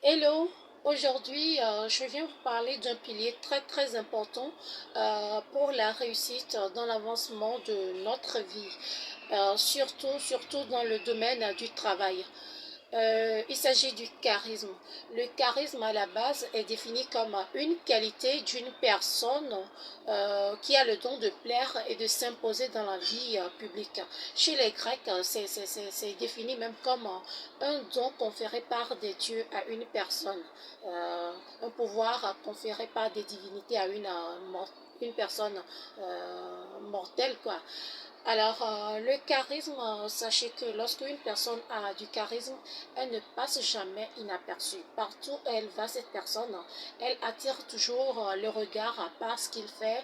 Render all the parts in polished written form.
Hello, aujourd'hui je viens vous parler d'un pilier très important pour la réussite dans l'avancement de notre vie, surtout dans le domaine du travail. Il s'agit du charisme. Le charisme à la base est défini comme une qualité d'une personne qui a le don de plaire et de s'imposer dans la vie publique. Chez les Grecs, c'est défini même comme un don conféré par des dieux à une personne, un pouvoir conféré par des divinités à une personne mortelle, quoi. Alors, le charisme, sachez que lorsqu'une personne a du charisme, elle ne passe jamais inaperçue. Partout où elle va, cette personne, elle attire toujours le regard par ce qu'il fait,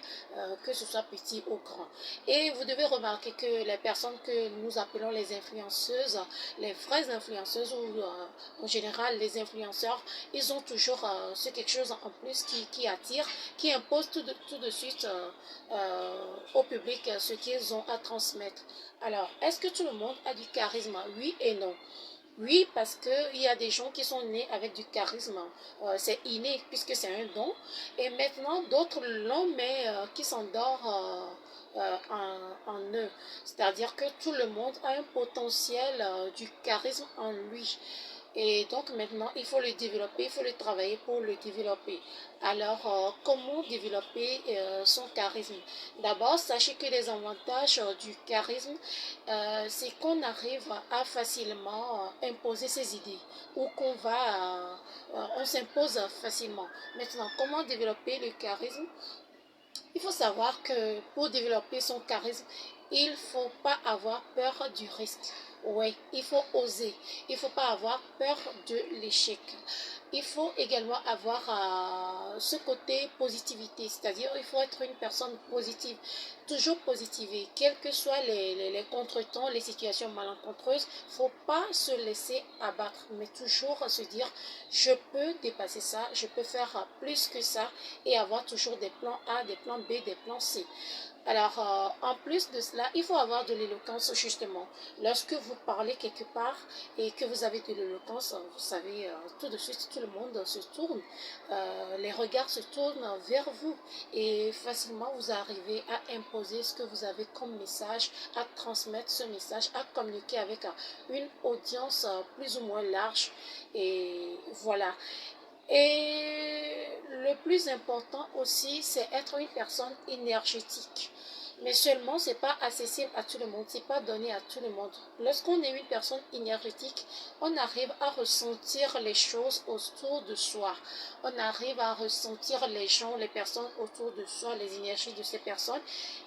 que ce soit petit ou grand. Et vous devez remarquer que les personnes que nous appelons les influenceuses, les vraies influenceuses ou en général les influenceurs, ils ont toujours ce quelque chose en plus qui attire, qui impose tout de suite au public ce qu'ils ont à transmettre. Alors, est-ce que tout le monde a du charisme? Oui et non. Oui, parce qu'il y a des gens qui sont nés avec du charisme. C'est inné puisque c'est un don. Et maintenant, d'autres l'ont, mais qui s'endort en eux. C'est-à-dire que tout le monde a un potentiel du charisme en lui. Et donc maintenant, il faut le développer, il faut le travailler pour le développer. Alors, comment développer son charisme? D'abord, sachez que les avantages du charisme, c'est qu'on arrive à facilement imposer ses idées ou on s'impose facilement. Maintenant, comment développer le charisme? Il faut savoir que pour développer son charisme, il ne faut pas avoir peur du risque. Oui, il faut oser. Il ne faut pas avoir peur de l'échec. Il faut également avoir ce côté positivité, c'est-à-dire il faut être une personne positive, toujours positiver, quels que soient les contretemps, les situations malencontreuses, il ne faut pas se laisser abattre, mais toujours se dire je peux dépasser ça, je peux faire plus que ça et avoir toujours des plans A, des plans B, des plans C. Alors, en plus de cela, il faut avoir de l'éloquence justement. Lorsque vous parlez quelque part et que vous avez de l'éloquence, vous savez, tout de suite, tout le monde se tourne, les regards se tournent vers vous et facilement vous arrivez à imposer ce que vous avez comme message, à transmettre ce message, à communiquer avec une audience plus ou moins large. Et voilà. Et le plus important aussi, c'est être une personne énergétique. Mais seulement, c'est pas accessible à tout le monde, c'est pas donné à tout le monde. Lorsqu'on est une personne énergétique, on arrive à ressentir les choses autour de soi. On arrive à ressentir les gens, les personnes autour de soi, les énergies de ces personnes,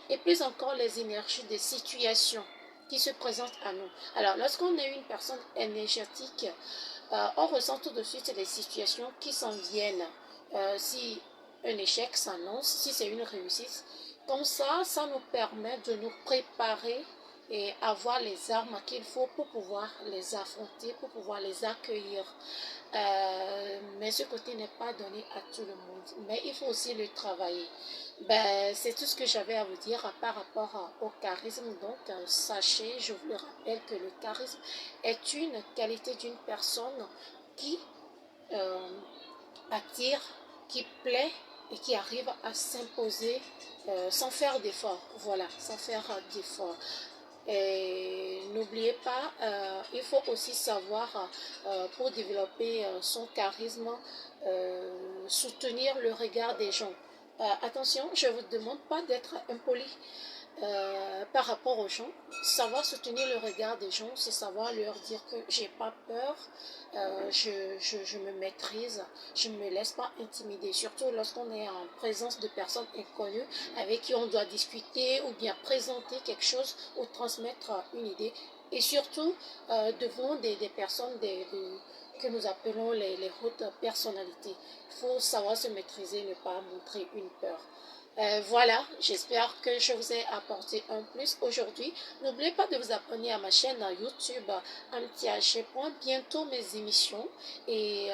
et plus encore les énergies des situations qui se présentent à nous. Alors, lorsqu'on est une personne énergétique, on ressent tout de suite les situations qui s'en viennent. Si un échec s'annonce, si c'est une réussite, comme ça nous permet de nous préparer et avoir les armes qu'il faut pour pouvoir les affronter, pour pouvoir les accueillir. Mais ce côté n'est pas donné à tout le monde. Mais il faut aussi le travailler. C'est tout ce que j'avais à vous dire par rapport au charisme. Donc, sachez, je vous le rappelle, que le charisme est une qualité d'une personne qui euh, attire, qui plaît et qui arrive à s'imposer sans faire d'effort. Voilà, sans faire d'effort. Et n'oubliez pas, il faut aussi savoir, pour développer son charisme, soutenir le regard des gens. Attention, je ne vous demande pas d'être impoli par rapport aux gens. Savoir soutenir le regard des gens, c'est savoir leur dire que j'ai pas peur, je me maîtrise, je ne me laisse pas intimider. Surtout lorsqu'on est en présence de personnes inconnues avec qui on doit discuter ou bien présenter quelque chose ou transmettre une idée. Et surtout devant des personnes que nous appelons les hautes personnalités. Il faut savoir se maîtriser, ne pas montrer une peur. Voilà, j'espère que je vous ai apporté un plus aujourd'hui. N'oubliez pas de vous abonner à ma chaîne YouTube Amtiage. Bientôt mes émissions et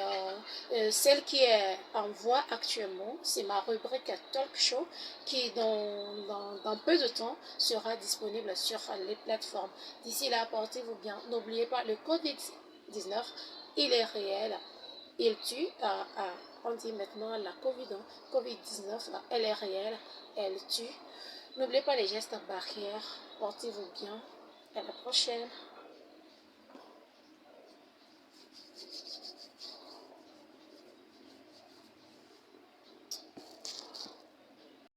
celle qui est en voie actuellement, c'est ma rubrique Talk Show qui dans peu de temps sera disponible sur les plateformes. D'ici là, portez-vous bien. N'oubliez pas le Covid-19, il est réel. il tue. On dit maintenant la COVID, hein, COVID-19, elle est réelle, elle tue. N'oubliez pas les gestes barrières, portez-vous bien. À la prochaine.